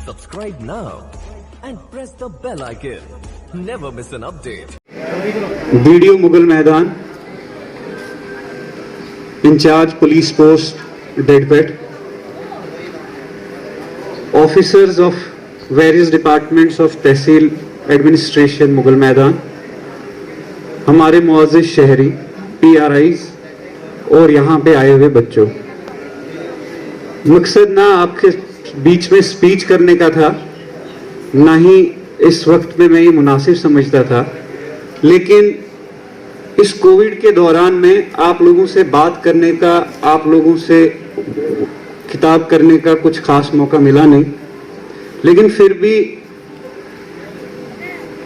Subscribe now and press the bell icon. Never miss an update. Video Mughal Maidan, in charge Police Post Dedpet, officers of various departments of Tehsil Administration Mughal Maidan, हमारे मुआज़िज़ शहरी PRIs और यहाँ पे आए हुए बच्चों, मकसद ना आपके बीच में स्पीच करने का था, ना ही इस वक्त में मैं ये मुनासिब समझता था, लेकिन इस कोविड के दौरान में आप लोगों से बात करने का, आप लोगों से खिताब करने का कुछ खास मौका मिला नहीं, लेकिन फिर भी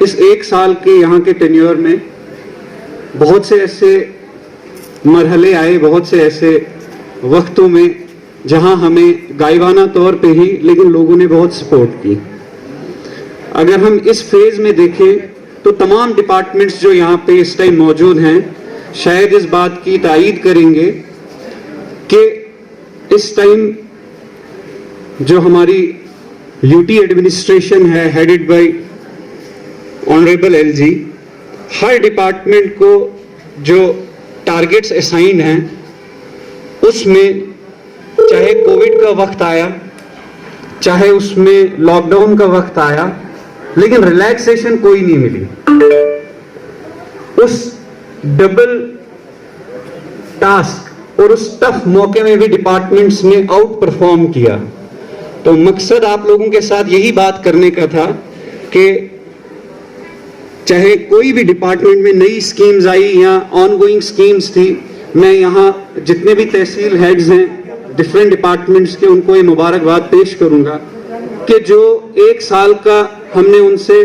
इस एक साल के यहाँ के टेन्योर में बहुत से ऐसे मरहले आए, बहुत से ऐसे वक्तों में जहां हमें गायबाना तौर पे ही लेकिन लोगों ने बहुत सपोर्ट की। अगर हम इस फेज में देखें तो तमाम डिपार्टमेंट्स जो यहाँ पे इस टाइम मौजूद हैं शायद इस बात की तायीद करेंगे कि इस टाइम जो हमारी यूटी एडमिनिस्ट्रेशन है headed by honourable LG, her department को जो टारगेट्स असाइंड हैं उसमें चाहे कोविड का वक्त आया, चाहे उसमें लॉकडाउन का वक्त आया, लेकिन रिलैक्सेशन कोई नहीं मिली। उस डबल टास्क और उस टफ मौके में भी डिपार्टमेंट्स ने आउट परफॉर्म किया। तो मकसद आप लोगों के साथ यही बात करने का था कि चाहे कोई भी डिपार्टमेंट में नई स्कीम्स आई या ऑनगोइंग स्कीम्स थी, मैं यहाँ जितने भी तहसील हेड्स हैं डिफरेंट डिपार्टमेंट्स के, उनको ये मुबारकबाद पेश करूंगा कि जो एक साल का हमने उनसे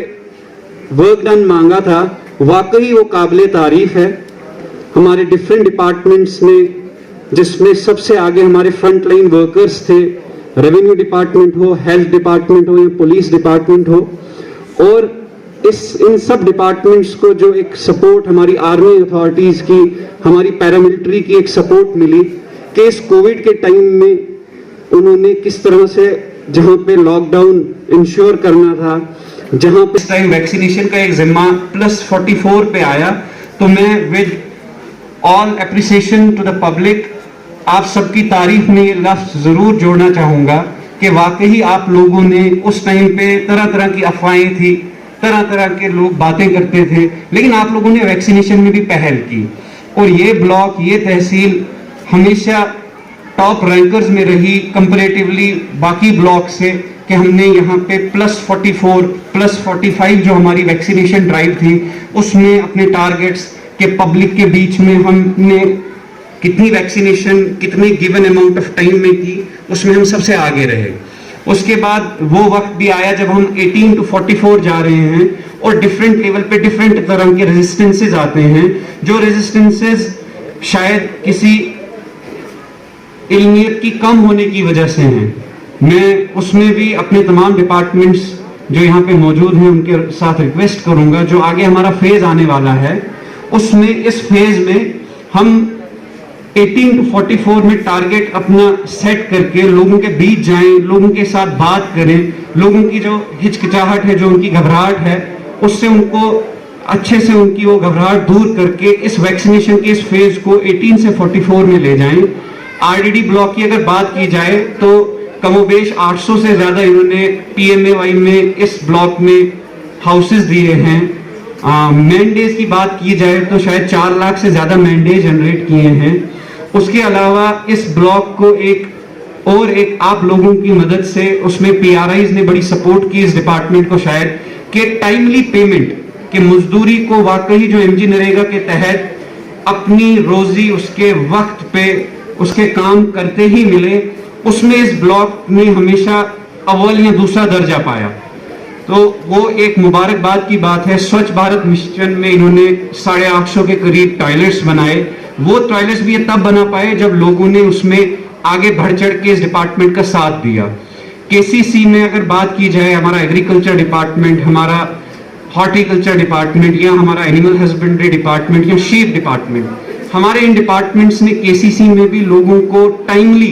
वर्क डन मांगा था, वाकई वो काबिल तारीफ है। हमारे डिफरेंट डिपार्टमेंट्स ने, जिसमें सबसे आगे हमारे फ्रंट लाइन वर्कर्स थे, रेवेन्यू डिपार्टमेंट हो, हेल्थ डिपार्टमेंट हो या पुलिस डिपार्टमेंट हो, और इन सब डिपार्टमेंट्स को जो एक सपोर्ट हमारी आर्मी अथॉरिटीज की, हमारी पैरामिलिट्री की एक सपोर्ट मिली कि इस कोविड के टाइम में उन्होंने किस तरह से जहां पे लॉकडाउन इंश्योर करना था, जहां पे इस टाइम वैक्सीनेशन का एक जिम्मा +44 पे आया, तो मैं with all appreciation to the public आप सबकी तारीफ में ये लफ्ज जरूर जोड़ना चाहूंगा कि वाकई आप लोगों ने उस टाइम पे तरह तरह की अफवाहें थी, तरह तरह के लोग बातें करते थे, लेकिन आप लोगों ने वैक्सीनेशन में भी पहल की और ये ब्लॉक, ये तहसील हमेशा टॉप रैंकर्स में रही कंपैरेटिवली बाकी ब्लॉक से कि हमने यहाँ पे +44 +45 जो हमारी वैक्सीनेशन ड्राइव थी उसमें अपने टारगेट्स के पब्लिक के बीच में हमने कितनी वैक्सीनेशन कितने गिवन अमाउंट ऑफ टाइम में की, उसमें हम सबसे आगे रहे। उसके बाद वो वक्त भी आया जब हम 18 to 44 जा रहे हैं और डिफरेंट लेवल पे डिफरेंट तरह के रेजिस्टेंसेज आते हैं, जो रेजिस्टेंसेज शायद किसी इल्मियत की कम होने की वजह से हैं। मैं उसमें भी अपने तमाम डिपार्टमेंट्स जो यहाँ पे मौजूद हैं उनके साथ रिक्वेस्ट करूंगा, जो आगे हमारा फेज आने वाला है उसमें, इस फेज में हम 18 to 44 में टारगेट अपना सेट करके लोगों के बीच जाएं, लोगों के साथ बात करें, लोगों की जो हिचकिचाहट है, जो उनकी घबराहट है, उससे उनको अच्छे से उनकी वो घबराहट दूर करके इस वैक्सीनेशन के इस फेज को 18 से 44 में ले जाएं। आरडीडी ब्लॉक की अगर बात की जाए तो कमोबेश 800 से ज्यादा इन्होंने PMAY में इस ब्लॉक में हाउसेस दिए हैं। मैंडेज की बात की जाए तो शायद 4 लाख से ज्यादा मैंडेज जनरेट किए हैं। उसके अलावा इस ब्लॉक को एक आप लोगों की मदद से उसमें PRIs ने बड़ी सपोर्ट की इस डिपार्टमेंट को, शायद कि टाइमली पेमेंट कि मजदूरी को वाकई जो MG नरेगा के तहत अपनी रोजी उसके वक्त पे उसके काम करते ही मिले, उसमें इस ब्लॉक ने हमेशा अव्वल या दूसरा दर्जा पाया। तो वो एक मुबारकबाद की बात है। स्वच्छ भारत मिशन में इन्होंने 850 के करीब टॉयलेट्स बनाए। वो टॉयलेट्स भी तब बना पाए जब लोगों ने उसमें आगे बढ़ चढ़ के इस डिपार्टमेंट का साथ दिया। KCC में अगर बात की जाए, हमारा एग्रीकल्चर डिपार्टमेंट, हमारा हॉर्टिकल्चर डिपार्टमेंट या हमारा एनिमल हस्बेंड्री डिपार्टमेंट या शीप डिपार्टमेंट, हमारे इन डिपार्टमेंट्स ने KCC में भी लोगों को टाइमली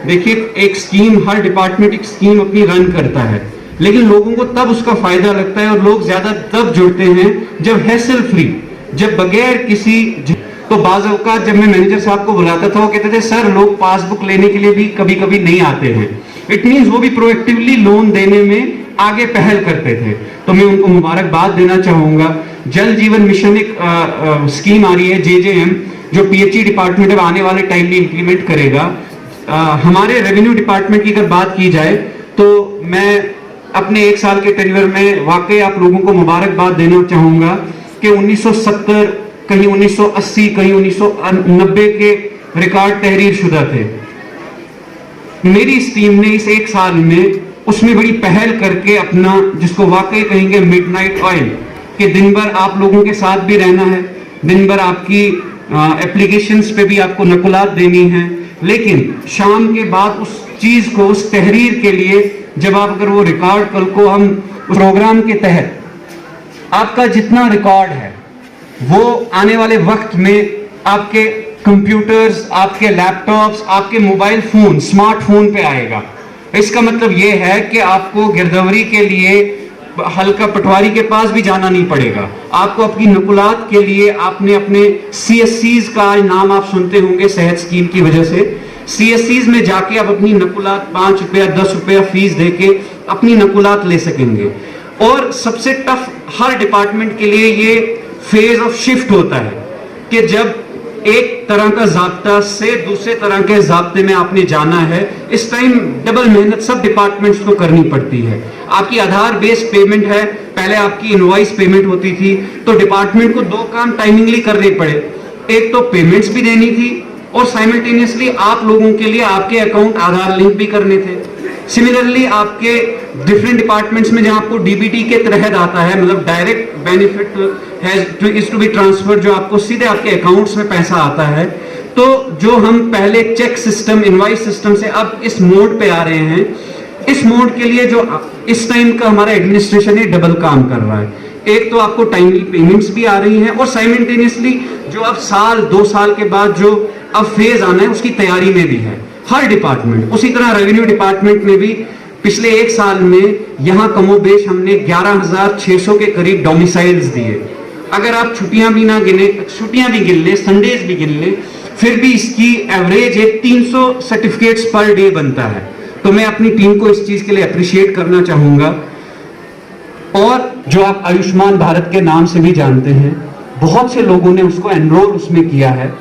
देखिए एक स्कीम, हर डिपार्टमेंट एक स्कीम अपनी रन करता है, लेकिन लोगों को तब उसका फायदा लगता है और लोग ज्यादा तब जुड़ते हैं जब हैसल फ्री, जब बगैर किसी। तो बाज़ औक़ात जब मैं मैनेजर साहब को बुलाता था वो कहते थे सर लोग पासबुक लेने के लिए भी कभी कभी नहीं आते हैं। इट मीन्स वो भी प्रोएक्टिवली लोन देने में आगे पहल करते थे, तो मैं उनको मुबारकबाद देना चाहूंगा। जल जीवन मिशन एक स्कीम आ रही है JJM, जो PHE डिपार्टमेंट अब आने वाले टाइम में इंप्लीमेंट करेगा। हमारे रेवेन्यू डिपार्टमेंट की अगर बात की जाए तो मैं अपने 1 साल के टेन्योर में वाकई आप लोगों को मुबारकबाद देना चाहूंगा कि 1970, कहीं 1980, कहीं 1990 के रिकॉर्ड तहरीर शुदा थे। मेरी इस टीम ने इस 1 साल में उसमें बड़ी पहल करके अपना, जिसको वाकई कहेंगे मिडनाइट ऑयल, कि दिन भर आप लोगों के साथ भी रहना है, दिन भर आपकी एप्लीकेशंस पे भी आपको नकुलात देनी है, लेकिन शाम के बाद उस चीज को, उस तहरीर के लिए जब आप अगर वो रिकॉर्ड कल को हम प्रोग्राम के तहत आपका जितना रिकॉर्ड है वो आने वाले वक्त में आपके कंप्यूटर्स, आपके लैपटॉप्स, आपके मोबाइल फोन, स्मार्टफोन पे आएगा। इसका मतलब ये है कि आपको गिरदवरी के लिए हल्का पटवारी के पास भी जाना नहीं पड़ेगा। आपको अपनी नकुलात के लिए आपने अपने CSCs का नाम आप सुनते होंगे सेहत स्कीम की वजह से, CSCs में जाके आप अपनी नकुलात 5 रुपया 10 रुपया फीस देके अपनी नकुलात ले सकेंगे। और सबसे टफ हर डिपार्टमेंट के लिए ये फेज ऑफ शिफ्ट होता है कि जब एक तरह का ज़ाब्ता से दूसरे तरह के ज़ाब्ते में आपने जाना है। इस टाइम डबल मेहनत सब डिपार्टमेंट्स को करनी पड़ती है। आपकी आधार बेस्ड पेमेंट है, पहले आपकी इनवॉइस पेमेंट होती थी, तो डिपार्टमेंट को 2 काम टाइमिंगली करने पड़े। एक तो पेमेंट्स भी देनी थी और साइमल्टेनियसली आप लोगों के लिए आपके अकाउंट आधार लिंक भी करने थे। सिमिलरली आपके डिफरेंट डिपार्टमेंट्स में जहां आपको DBT के तहत आता है, मतलब direct benefit is to be transfer, जो आपको सीधे आपके अकाउंट्स में पैसा आता है, तो जो हम पहले चेक सिस्टम, इनवॉइस सिस्टम से अब इस मोड पे आ रहे हैं, इस मोड के लिए जो इस टाइम का हमारा एडमिनिस्ट्रेशन है डबल काम कर रहा है। एक तो आपको टाइमली पेमेंट्स भी आ रही हैं और साइमल्टेनियसली जो अब साल 2 साल के बाद जो अब फेज आना है उसकी तैयारी में भी है हर डिपार्टमेंट। उसी तरह रेवेन्यू डिपार्टमेंट में भी पिछले 1 साल में यहाँ कमोबेश हमने 11,600 के करीब डोमिसाइल्स दिए। अगर आप छुट्टियां भी ना गिने, छुट्टियां भी गिन ले, संडेज भी गिन ले, फिर भी इसकी एवरेज एक 300 सर्टिफिकेट्स पर डे बनता है। तो मैं अपनी टीम को इस चीज के लिए अप्रिशिएट करना चाहूंगा। और जो आप आयुष्मान भारत के नाम से भी जानते हैं, बहुत से लोगों ने उसको एनरोल उसमें किया है।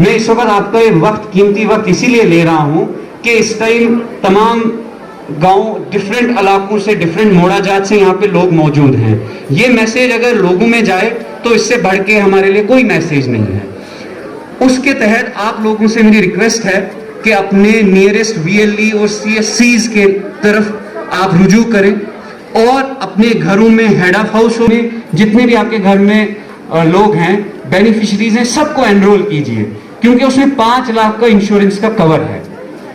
मैं इस वक्त आपका ये वक्त, कीमती वक्त इसीलिए ले रहा हूं कि इस टाइम तमाम गांव, डिफरेंट इलाकों से, डिफरेंट मोड़ाजात से यहाँ पे लोग मौजूद हैं। ये मैसेज अगर लोगों में जाए तो इससे बढ़ के हमारे लिए कोई मैसेज नहीं है। उसके तहत आप लोगों से मेरी रिक्वेस्ट है कि अपने नियरेस्ट VLE और CSCs के तरफ आप रुजू करें और अपने घरों में, हेड ऑफ हाउस में जितने भी आपके घर में लोग हैं, बेनिफिशरीज हैं, सबको एनरोल कीजिए, क्योंकि उसमें 5 लाख का इंश्योरेंस का कवर है।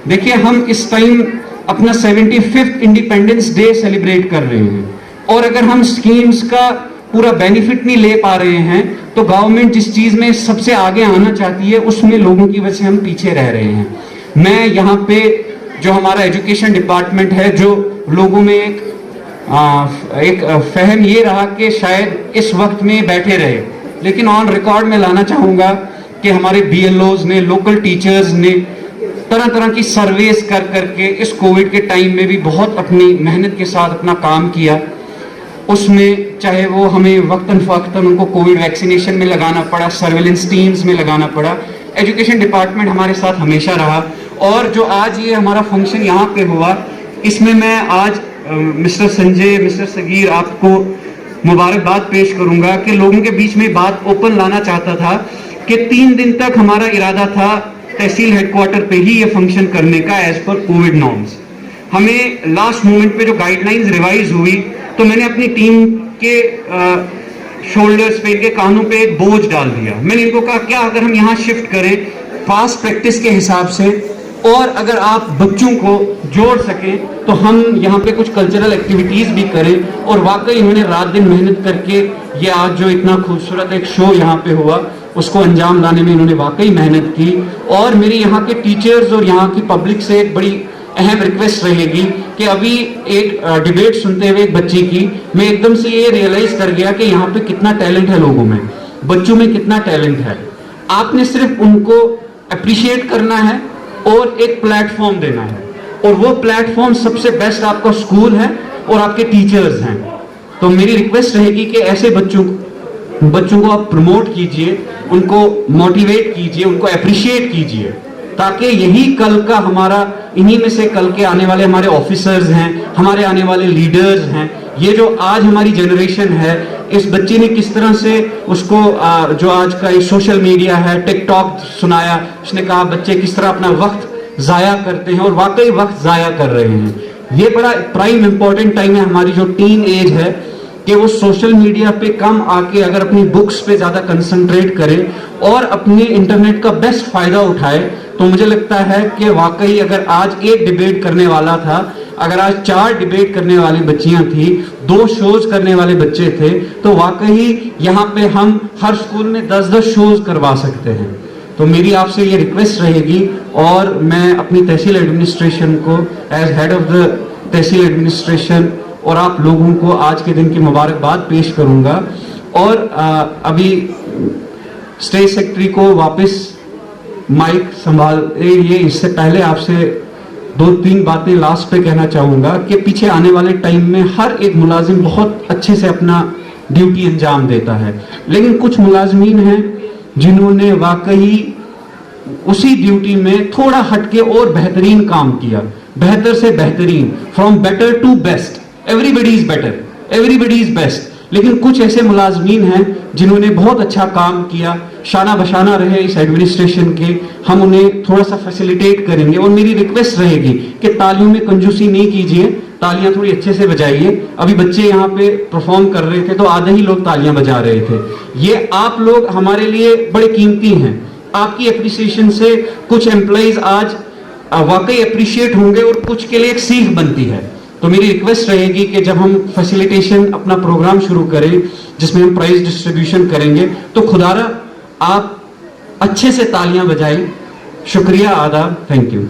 देखिए हम इस टाइम अपना 75th इंडिपेंडेंस डे सेलिब्रेट कर रहे हैं और अगर हम स्कीम्स का पूरा बेनिफिट नहीं ले पा रहे हैं तो गवर्नमेंट जिस चीज में सबसे आगे आना चाहती है उसमें लोगों की वजह से हम पीछे रह रहे हैं। मैं यहाँ पे जो हमारा एजुकेशन डिपार्टमेंट है, जो लोगों में एक फहम ये रहा कि शायद इस वक्त में बैठे रहे, लेकिन ऑन रिकॉर्ड में लाना चाहूंगा कि हमारे BLOs ने, लोकल टीचर्स ने तरह तरह की सर्वेस कर करके इस कोविड के टाइम में भी बहुत अपनी मेहनत के साथ अपना काम किया। उसमें चाहे वो हमें वक्तन फवक्तन उनको कोविड वैक्सीनेशन में लगाना पड़ा, सर्वेलेंस टीम्स में लगाना पड़ा, एजुकेशन डिपार्टमेंट हमारे साथ हमेशा रहा। और जो आज ये हमारा फंक्शन यहाँ पे हुआ, इसमें मैं आज मिस्टर संजय, मिस्टर सगीर, आपको मुबारकबाद पेश करूंगा कि लोगों के बीच में बात ओपन लाना चाहता था कि 3 दिन तक हमारा इरादा था तहसील हेडक्वार्टर पे ही ये फंक्शन करने का एज पर कोविड नॉर्म्स। हमें लास्ट मोमेंट पे जो गाइडलाइंस रिवाइज हुई तो मैंने अपनी टीम के शोल्डर्स पे, इनके कानों पे एक बोझ डाल दिया। मैंने इनको कहा क्या अगर हम यहाँ शिफ्ट करें फास्ट प्रैक्टिस के हिसाब से, और अगर आप बच्चों को जोड़ सकें तो हम यहाँ पे कुछ कल्चरल एक्टिविटीज भी करें। और वाकई इन्होंने रात दिन मेहनत करके ये आज जो इतना खूबसूरत एक शो यहाँ पे हुआ اس کو انجام لانے میں انہوں نے واقعی محنت کی. اور میری یہاں کے ٹیچرز اور یہاں کی پبلک سے ایک بڑی اہم ریکویسٹ رہے گی کہ ابھی ایک ڈیبیٹ سنتے ہوئے ایک بچی کی میں ایک دم سے یہ ریئلائز کر گیا کہ یہاں پہ کتنا ٹیلنٹ ہے لوگوں میں, بچوں میں کتنا ٹیلنٹ ہے. آپ نے صرف ان کو اپریشیٹ کرنا ہے اور ایک پلیٹ فارم دینا ہے, اور وہ پلیٹ فارم سب سے بیسٹ آپ کا اسکول ہے اور آپ کے ٹیچرز ہیں. تو میری ریکویسٹ رہے گی کہ ایسے بچوں کو آپ پروموٹ کیجئے, ان کو موٹیویٹ کیجئے, ان کو اپریشیٹ کیجئے, تاکہ یہی کل کا ہمارا, انہی میں سے کل کے آنے والے ہمارے آفیسرز ہیں, ہمارے آنے والے لیڈرز ہیں. یہ جو آج ہماری جنریشن ہے, اس بچے نے کس طرح سے اس کو جو آج کا سوشل میڈیا ہے, ٹک ٹاک سنایا, اس نے کہا بچے کس طرح اپنا وقت ضائع کرتے ہیں, اور واقعی وقت ضائع کر رہے ہیں. یہ بڑا پرائم امپورٹنٹ ٹائم ہے ہماری جو ٹین ایج ہے, کہ وہ سوشل میڈیا پہ کم آ کے اگر اپنی بکس پہ زیادہ کنسنٹریٹ کرے اور اپنے انٹرنیٹ کا بیسٹ فائدہ اٹھائے. تو مجھے لگتا ہے کہ واقعی اگر آج ایک ڈیبیٹ کرنے والا تھا, اگر آج 4 ڈیبیٹ کرنے والی بچیاں تھیں, 2 شوز کرنے والے بچے تھے, تو واقعی یہاں پہ ہم ہر اسکول میں 10-10 شوز کروا سکتے ہیں. تو میری آپ سے یہ ریکویسٹ رہے گی, اور میں اپنی تحصیل ایڈمنسٹریشن کو ایز ہیڈ آف دا تحصیل ایڈمنسٹریشن اور آپ لوگوں کو آج کے دن کی مبارکباد پیش کروں گا. اور ابھی اسٹیٹ سیکرٹری کو واپس مائک سنبھال یہ, اس سے پہلے آپ سے 2-3 باتیں لاسٹ پہ کہنا چاہوں گا کہ پیچھے آنے والے ٹائم میں ہر ایک ملازم بہت اچھے سے اپنا ڈیوٹی انجام دیتا ہے, لیکن کچھ ملازمین ہیں جنہوں نے واقعی اسی ڈیوٹی میں تھوڑا ہٹ کے اور بہترین کام کیا, بہتر سے بہترین, from better to best. Everybody is best. لیکن کچھ ایسے ملازمین ہیں جنہوں نے بہت اچھا کام کیا, شانہ بشانہ رہے اس ایڈمنسٹریشن کے, ہم انہیں تھوڑا سا فیسیلیٹیٹ کریں گے. اور میری ریکویسٹ رہے گی کہ تالیوں میں کنجوسی نہیں کیجیے, تالیاں تھوڑی اچھے سے بجائیے. ابھی بچے یہاں پہ پرفارم کر رہے تھے تو آدھے ہی لوگ تالیاں بجا رہے تھے. یہ آپ لوگ ہمارے لیے بڑے قیمتی ہیں, آپ کی اپریسیشن سے کچھ امپلائیز آج واقعی اپریشیٹ ہوں گے اور کچھ کے لیے ایک سیکھ بنتی ہے. تو میری ریکویسٹ رہے گی کہ جب ہم فیسیلیٹیشن اپنا پروگرام شروع کریں جس میں ہم پرائز ڈسٹریبیوشن کریں گے, تو خدا را آپ اچھے سے تالیاں بجائیں. شکریہ, آداب, تھینک یو.